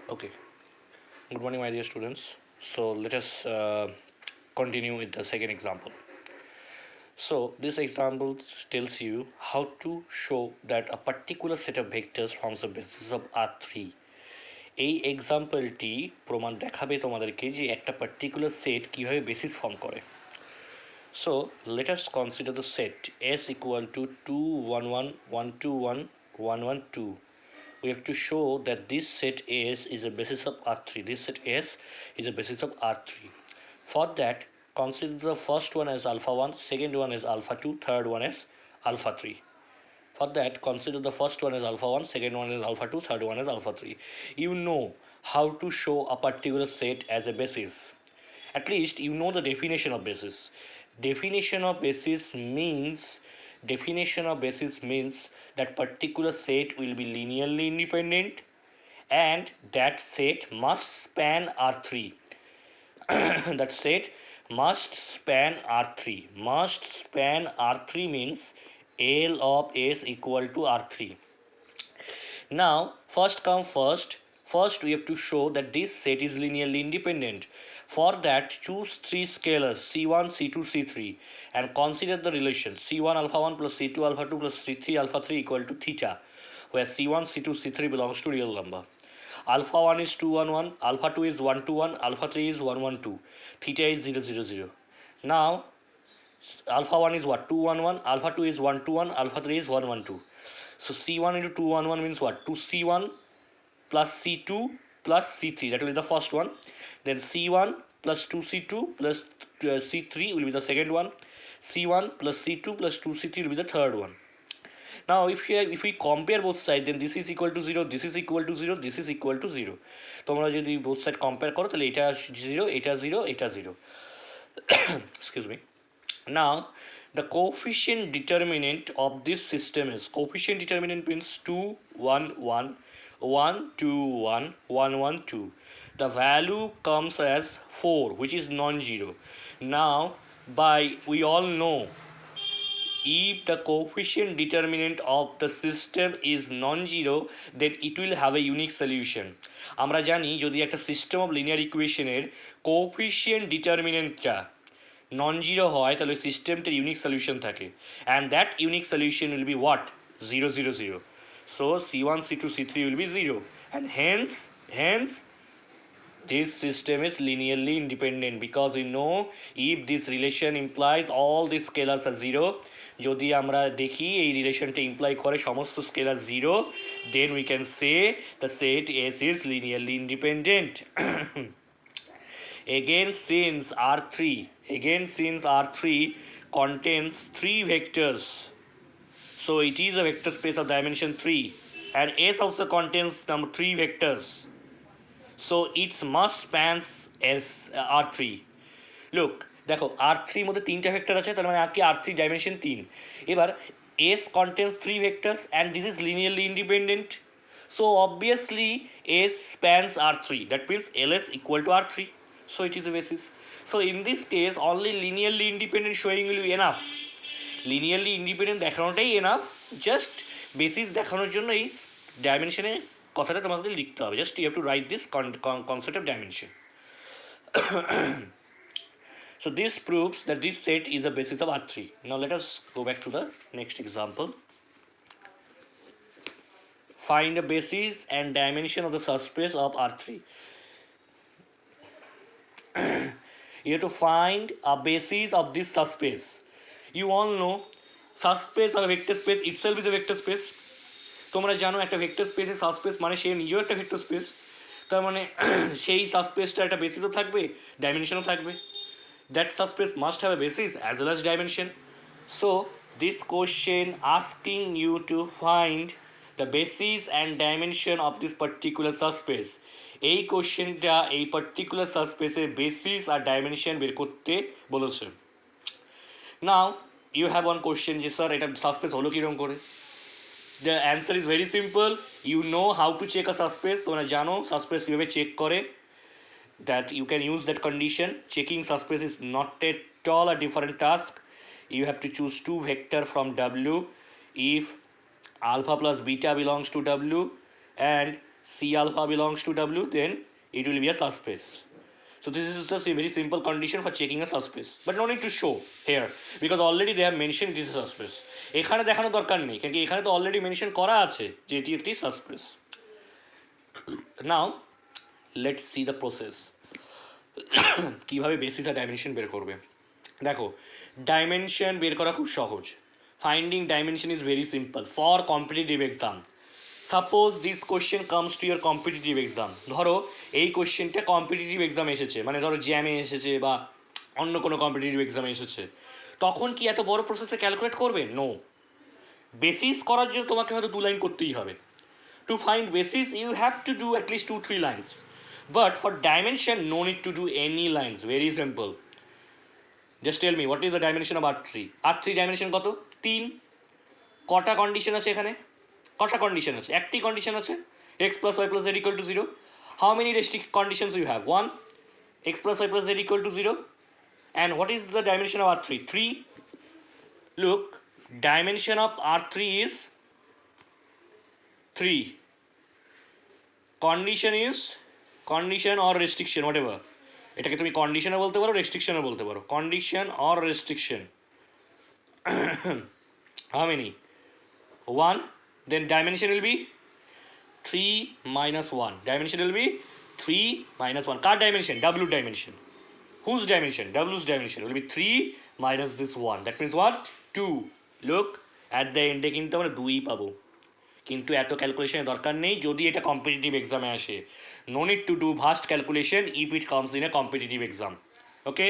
Okay, good morning, my dear students. So let us continue with the second example. So this example tells you how to show that a particular set of vectors forms the basis of R3. এই এক্সাম্পলটি প্রমাণ দেখাবে তোমাদেরকে যে একটা particular set কীভাবে basis form করে। So let us consider the set S equal to 2 1 1 1 2 1 1 1 2. We have to show that this set S is a basis of R3. This set S is a basis of R3. For that, consider the first one as alpha 1, second one as alpha 2, third one as alpha 3. For that, consider the first one as alpha 1, second one as alpha 2, third one as alpha 3. You know how to show a particular set as a basis. At least you know the definition of basis. Definition of basis means that particular set will be linearly independent and that set must span R3. That set must span R3. Must span R3 means L of S equal to R3. Now, first come first. First, we have to show that this set is linearly independent. For that, choose three scalars C1, C2, C3 and consider the relation C1 alpha 1 plus C2 alpha 2 plus C3 alpha 3 equal to theta, where C1, C2, C3 belongs to real number. Alpha 1 is 2 1 1, alpha 2 is 1 2 1, alpha 3 is 1 1 2, theta is 0 0 0. Now, alpha 1 is what? 2 1 1, alpha 2 is 1 2 1, alpha 3 is 1 1 2. So C1 into 2 1 1 means what? 2C1 plus C2 plus C3, that will be the first one. Then C1 plus 2C2 plus C3 will be the second one. C1 plus C2 plus 2C3 will be the third one. Now if we compare both sides, then this is equal to 0, this is equal to 0, this is equal to 0. তোমরা যদি both side compare করো তাহলে এটা 0, এটা 0, এটা 0. Excuse me. Now the coefficient determinant of this system is, coefficient determinant means 2 1 1 1 2 1 1 1 2. The value comes as 4, which is non-zero. Now we all know, if the coefficient determinant of the system is non-zero, then it will have a unique solution. আমরা জানি যদি একটা system of linear ইকুয়েশনের coefficient ডিটারমিনেন্টটা non-zero হয় তাহলে সিস্টেমটার unique solution থাকে, and that unique solution will be what? 0 0 0. So C1 C2 C3 will be 0, and hence this system is linearly independent, because we know if this relation implies all these scalars are 0, যদি আমরা দেখি এই রিলেশনটা imply করে সমস্ত scalar 0, then we can say the set S is linearly independent. Again since R3 contains 3 vectors, so it is a vector space of dimension 3, and S also contains number 3 vectors, so it must spans S R3. Look, দেখো R3 মধ্যে 3টা vector আছে, তার মানে আর কি R3 dimension 3. এবার S contains 3 vectors and this is linearly independent, so obviously S spans R3, that means LS equal to R3, so it is a basis. So in this case only linearly independent showing will be enough. Linearly independent দেখানোটাই enough, just basis দেখানোর জন্য এই ডাইমেনশনের কথাটা তোমাদের লিখতে হবে. Just you have to write this concept of dimension. So this proves that this set is a basis of R3. Now let us go back to the next example. Find a basis and dimension of the subspace of R3. You have to find a basis of this subspace. You all know subspace or vector space itself is a vector space. তোমরা জানো একটা vector স্পেসে subspace মানে সে নিজেও একটা vector space, তার মানে সেই সাবস্পেসটা একটা বেসিসও থাকবে, ডাইমেনশনও থাকবে. That subspace must have a basis as well as dimension. So this question asking you to find the basis and dimension of this particular subspace. এই কোশ্চেনটা এই পার্টিকুলার সাবস্পেসের বেসিস আর ডাইমেনশন বের করতে বলেছে. Now you have one question যে sir এটা সাবস্পেস হলো কীরকম করে? The answer is very simple. You know how to check a subspace. তোমরা জানো সাবস্পেস কীভাবে চেক করে, that you can use that condition. Checking subspace is not at all a different task. You have to choose 2 vector from W if alpha plus beta belongs to W and C alpha belongs to W, then it will be a subspace. So this is just a very simple condition for checking a subspace, but no need to show here because already they have mentioned it is a subspace. এখানে দেখানো দরকার নেই কারণ এখানে তো already mention করা আছে যে এটি একটি subspace. Now let's see the process কীভাবে বেসিস আর ডাইমেনশন বের করবে। দেখো ডাইমেনশন বের করা খুব সহজ। Finding dimension is very simple for competitive exam. Suppose this question comes to year competitive exam, ধরো এই কোয়েশ্চেনটা কম্পিটিটিভ এক্সামে এসেছে, মানে ধরো জ্যামে এসেছে বা অন্য কোনো কম্পিটিটিভ এক্সামে এসেছে, তখন কি এত বড় প্রসেসে ক্যালকুলেট করবে? নো। বেসিস করার জন্য তোমাকে হয়তো 2 লাইন করতেই হবে। To find basis you have to do at least 2-3 lines, but for dimension no need to do any lines, very simple. Just tell me what is the dimension of R3? R3 dimension কত? 3। কটা condition আছে এখানে? কটা condition আছে? একটি condition আছে, x plus y plus z equal to 0. How many restrict conditions you have? 1. X plus y plus z equal to 0. And what is the dimension of R3? 3. Look, dimension of R3 is 3. Condition is condition or restriction, whatever. এটাকে তুমি কন্ডিশনও বলতে পারো, রেস্ট্রিকশনও বলতে পারো। Condition or restriction. How many? 1. Then dimension will be 3 minus 1. Dimension will be 3 minus 1. Car dimension? W dimension. Whose dimension? W's dimension will be 3 minus this 1. That means what? 2. Look, at the end কিন্তু আমরা 2ই পাবো, কিন্তু এত ক্যালকুলেশনের দরকার নেই যদি এটা competitive এক্সামে আসে। No need to do vast calculation if it comes in a competitive exam. Okay,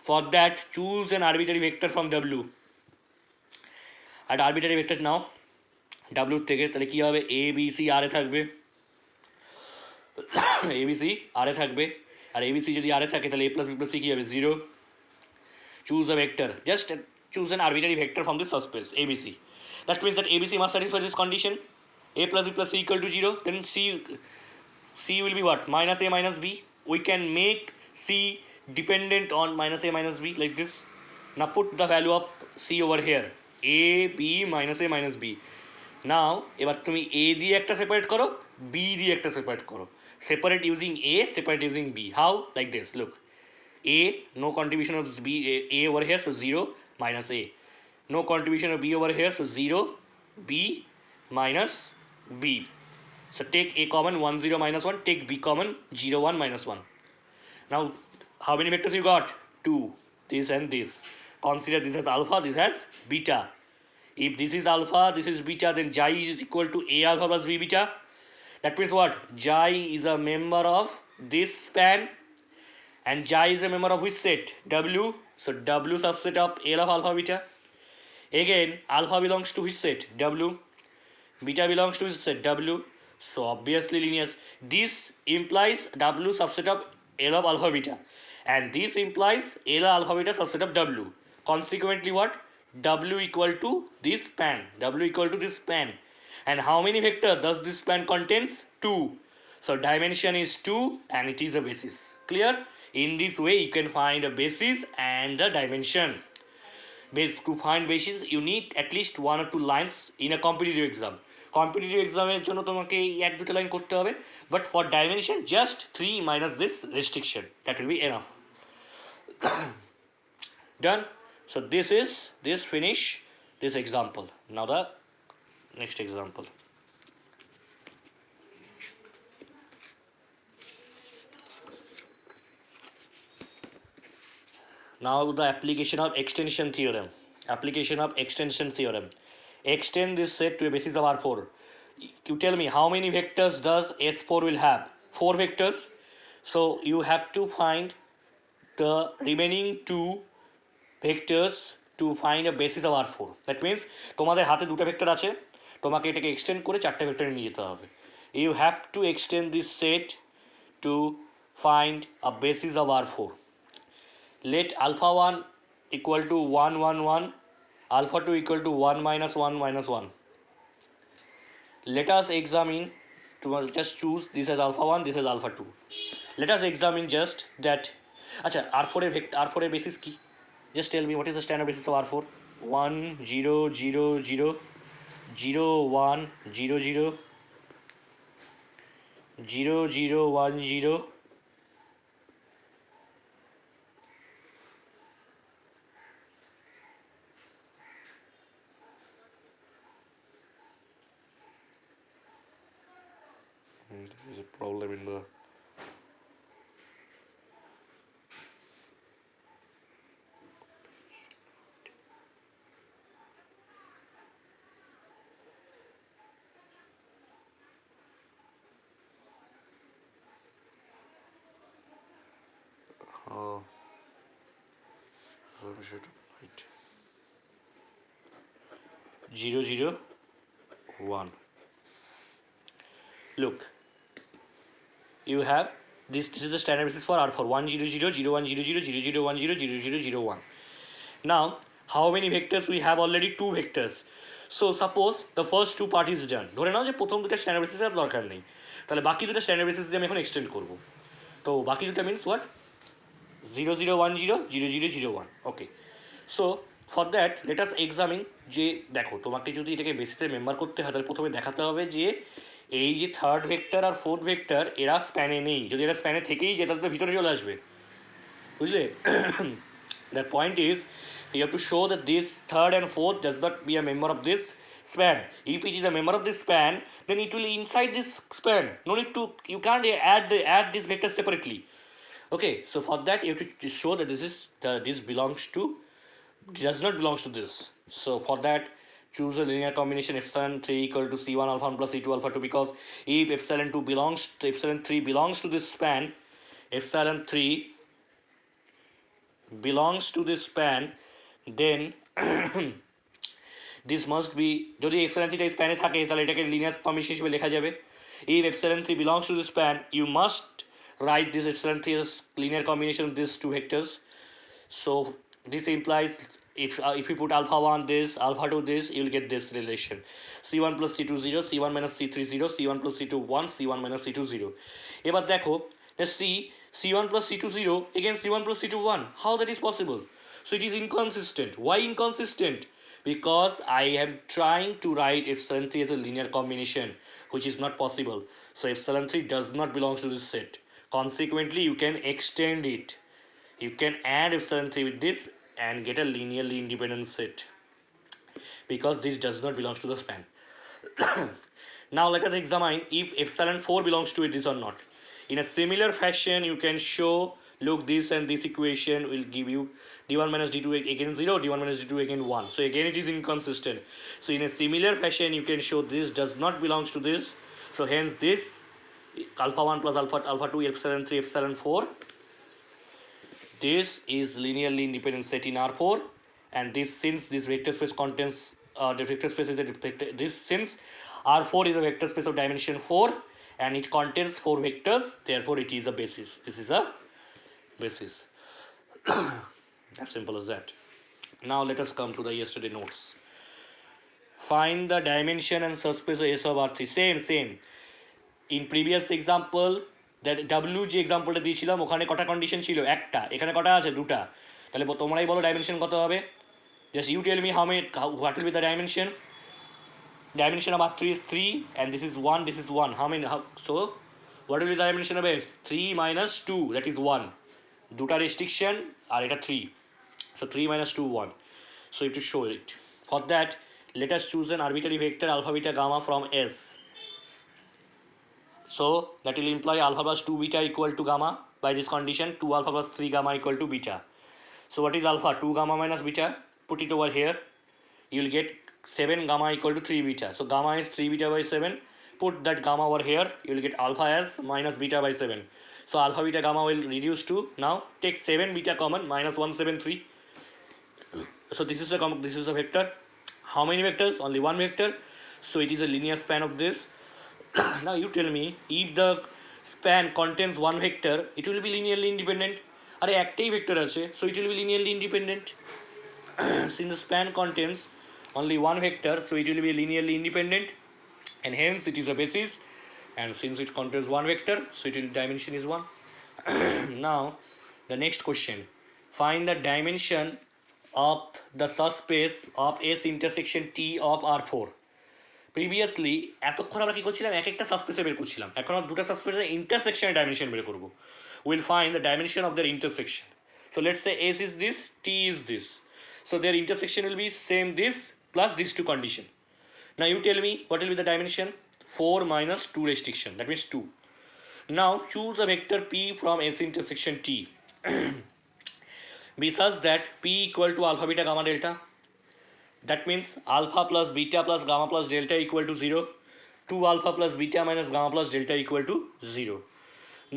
for that choose an arbitrary vector from W। একটা আরবিটারি ভেক্টর নাও ডাব্লিউর থেকে, তাহলে কী হবে? এ বি সি আরে থাকবে, এ বি সি আরে থাকবে, আর এ বি সি যদি আরে থাকে তাহলে a plus b plus c কী হবে? 0। Choose a vector, just choose an arbitrary vector from this subspace a b c. That means that ABC must satisfy this condition, a plus b plus c equal to 0. Then c will be what? Minus a minus b. We can make c dependent on minus a minus b like this. Now put the value of c over here, a b minus a minus b. Now এবার তুমি a দিয়ে একটা separate করো, b দিয়ে একটা separate করো। Separate using a, separate using b. How? Like this. Look, a, no contribution of b, a over here, so 0 minus a. No contribution of b over here, so 0, b minus b. So take a common, 1 0 minus 1, take b common, 0 1 minus 1. Now how many vectors you got? 2. This and this. Consider this as alpha, this as beta. If this is alpha, this is beta, then xi is equal to a alpha plus b beta. That means what? Xi is a member of this span, and xi is a member of which set? W. So W subset of A of alpha beta. Again, alpha belongs to which set? W. Beta belongs to which set? W. So obviously linear. This implies W subset of L of alpha beta, and this implies L of alpha beta subset of W. Consequently what? W equal to this span. W equal to this span. And how many vectors does this span contains? 2. So dimension is 2 and it is a basis. Clear? In this way you can find a basis and the dimension. To find basis you need at least 1 or 2 lines in a competitive exam. Competitive exam-এর জন্য তোমাকে 1-2 line করতে হবে, but for dimension just 3 minus this restriction, that will be enough. Done. So this finish this example. Now the next example. Now the application of extension theorem. Application of extension theorem. Extend this set to a basis of R4. You tell me how many vectors does S4 will have? 4 vectors. So you have to find the remaining 2 vectors to find a basis of R4. That means তোমাদের হাতে দুটো vector আছে, তোমাকে এটাকে extend করে 4টে ভেক্টরে নিয়ে যেতে হবে। You have to extend this set to find a basis of R4. Let alpha 1 equal to 1 1 1, alpha 2 equal to 1 minus 1 minus 1. Let us examine, just choose this as alpha 1, this as alpha 2. Let us examine just that. আচ্ছা R4 এর basis কি? Just tell me what is the standard basis of R4? 1 0 0 0 0 1 0 0 0 0 1 0 There is a problem in the oh, so I should write 0 0 1. Look, you have this is the standard basis for R for 1 0 0 0 1 0 0 0 0 1 0 0 0 0 1. Now how many vectors we have? Already two vectors. So suppose the first two part is done. ধরে নাও যে প্রথম দুটো standard basis আর দরকার নেই, তাহলে বাকি দুটো standard basis দিয়ে আমি এখন এক্সটেন্ড করব। তো বাকি দুটো means what? 0 0 1 0 0 0 0 1. Okay, so for that let us examine যে দেখো তোমাকে যদি এটাকে বেসিসে মেম্বার করতে হয় তাহলে প্রথমে দেখাতে হবে যে এই যে থার্ড ভেক্টর আর ফোর্থ ভেক্টর এরা স্প্যানে নেই। যদি এরা স্প্যানে থেকেই যায় তাহলে তো ভিতরে চলে আসবে, বুঝলে? That point is you have to show that this third and fourth does not be a member of this span. If it is a member of this span, then it will inside this span. No need to, you can't add this vector separately. Okay, so for that you have to show that this belongs to, does not belongs to this. So for that choose a linear combination epsilon 3 equal to c1 alpha 1 plus c2 alpha 2, because if epsilon 2 belongs to epsilon 3 belongs to this span, epsilon 3 belongs to this span, then this must be, যদি epsilon 3 স্প্যানে থাকে তাহলে এটাকে linear combination হিসেবে লেখা যাবে। if epsilon 3 belongs to the span, you must write this epsilon 3 as linear combination of these two vectors. So this implies if you put alpha 1 this, alpha 2 this, you will get this relation: c1 plus c2 0, c1 minus c3 0, c1 plus c2 1, c1 minus c2 0. এবার দেখো, let's see c1 plus c2 0 against c1 plus c2 1. How that is possible? So it is inconsistent. Why inconsistent? Because I am trying to write epsilon 3 as a linear combination, which is not possible. So epsilon 3 does not belong to this set. Consequently, you can extend it. You can add epsilon 3 with this and get a linearly independent set, because this does not belong to the span. Now let us examine if epsilon 4 belongs to it, this or not. In a similar fashion, you can show, look, this and this equation will give you d1 minus d2 again 0, d1 minus d2 again 1. So again it is inconsistent. So in a similar fashion, you can show this does not belongs to this. So hence this alpha 1 plus alpha 2 epsilon 3 epsilon 4, this is linearly independent set in R4, and this, since this vector space contains the vector space is a vector, this since R4 is a vector space of dimension 4 and it contains 4 vectors, therefore it is a basis. This is a basis. As simple as that. Now let us come to the yesterday notes. Find the dimension and subspace of S of R3. Same. In previous example, that W যে এক্সাম্পলটা দিয়েছিলাম ওখানে কটা condition ছিল? একটা। এখানে কটা আছে? দুটা। তাহলে তোমরাই বলো ডাইমেনশন কত হবে? Just you tell me what will be the dimension? Dimension of R3 is 3 and this is 1, this is 1. So what will be the dimension of S? 3 minus 2, that is 1. দুটা রেস্ট্রিকশন আর এটা 3. So 3 minus 2 1. So you have to show it. For that, let us choose an arbitrary vector alpha beta gamma from S. So that will imply alpha plus 2 beta equal to gamma. By this condition, 2 alpha plus 3 gamma equal to beta. So what is alpha? 2 gamma minus beta. Put it over here. You will get 7 gamma equal to 3 beta. So gamma is 3 beta by 7. Put that gamma over here. You will get alpha as minus beta by 7. So alpha beta gamma will reduce to, now take 7 beta common, minus 173. So this is a vector. How many vectors? Only one vector. So it is a linear span of this. Now you tell me, if the span contains one vector, it will be linearly independent. Are একটাই vector আছে, so it will be linearly independent. Since the span contains only one vector, so it will be linearly independent, and hence it is a basis. And since it contains one vector, so it will dimension is 1. Now the next question: find the dimension of the subspace of S intersection T of R4. Previously এতক্ষণ আমরা কী করছিলাম, এক একটা সাবস্পেসে বের করছিলাম, এখন আমরা দুটো সাবস্পেসের ইন্টারসেকশনের ডাইমেনশন বের করবো। Will find the dimension of their intersection. So let's say S is this, T is this, so their intersection will be same this plus this two condition. Now you tell me what will be the dimension? 4 minus 2 restriction, that means 2. Now choose a vector p from S intersection T be such that p equal to alpha beta gamma delta. That means alpha plus beta plus gamma plus delta equal to 0. 2 alpha plus beta minus gamma plus delta equal to 0.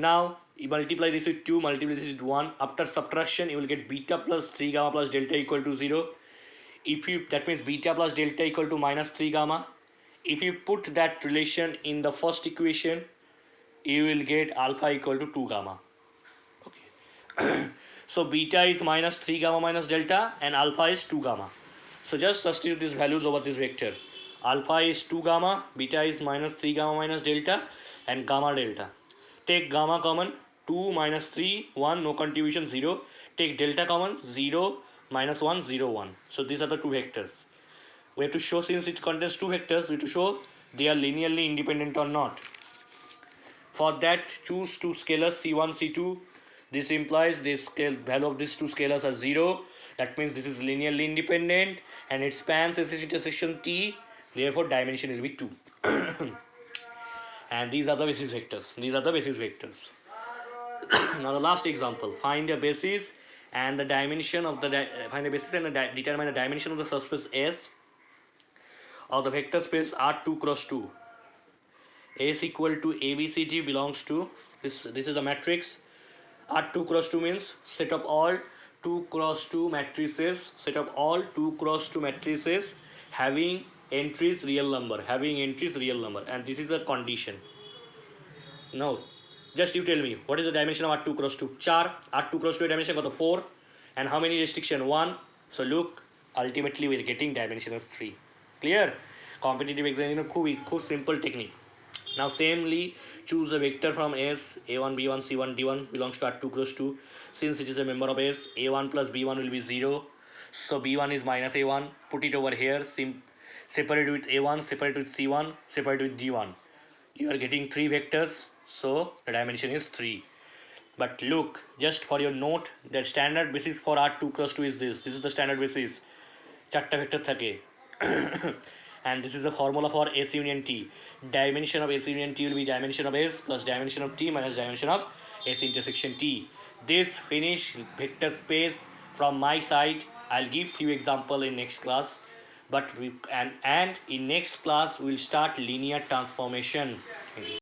Now you multiply this with 2, multiply this with 1. After subtraction you will get beta plus 3 gamma plus delta equal to 0. If you, that means beta plus delta equal to minus 3 gamma. If you put that relation in the first equation, you will get alpha equal to 2 gamma. Okay. So beta is minus 3 gamma minus delta and alpha is 2 gamma. So just substitute these values over this vector. Alpha is 2 gamma, beta is minus 3 gamma minus delta, and gamma delta. Take gamma common, 2 minus 3, 1, no contribution, 0. Take delta common, 0 minus 1, 0, 1. So these are the two vectors. We have to show, since it contains two vectors, we have to show they are linearly independent or not. For that, choose two scalars c1, c2. This implies the scale value of these two scalars are 0. That means this is linearly independent and it spans S intersection T. Therefore, dimension will be 2. And these are the basis vectors. These are the basis vectors. Now the last example: find a basis and the dimension of the find a basis and determine the dimension of the subspace S of the vector space R2 cross 2. S equal to ABCD belongs to this. This is the matrix. R2 cross 2 means set of all 2 cross 2 matrices. Set of all 2 cross 2 matrices having entries real number. Having entries real number, and this is a condition. Now, just you tell me what is the dimension of R2 cross 2? 4. R2 cross 2 dimension got the 4, and how many restriction? 1. So look, ultimately we are getting dimension as 3. Clear? Competitive exam, खूब simple technique. Now samely choose a vector from S, a1, b1, c1, d1 belongs to R2 cross 2. Since it is a member of S, a1 plus b1 will be 0. So b1 is minus a1. Put it over here. Separate with a1, separate with c1, separate with d1. You are getting 3 vectors. So the dimension is 3. But look, just for your note, the standard basis for R2 cross 2 is this. This is the standard basis. 4 vector থাকে. And this is the formula for S union T. Dimension of S union T will be dimension of S plus dimension of T minus dimension of S intersection T. This finish vector space from my side. I'll give few example in next class. But and in next class we'll start linear transformation. Thank you.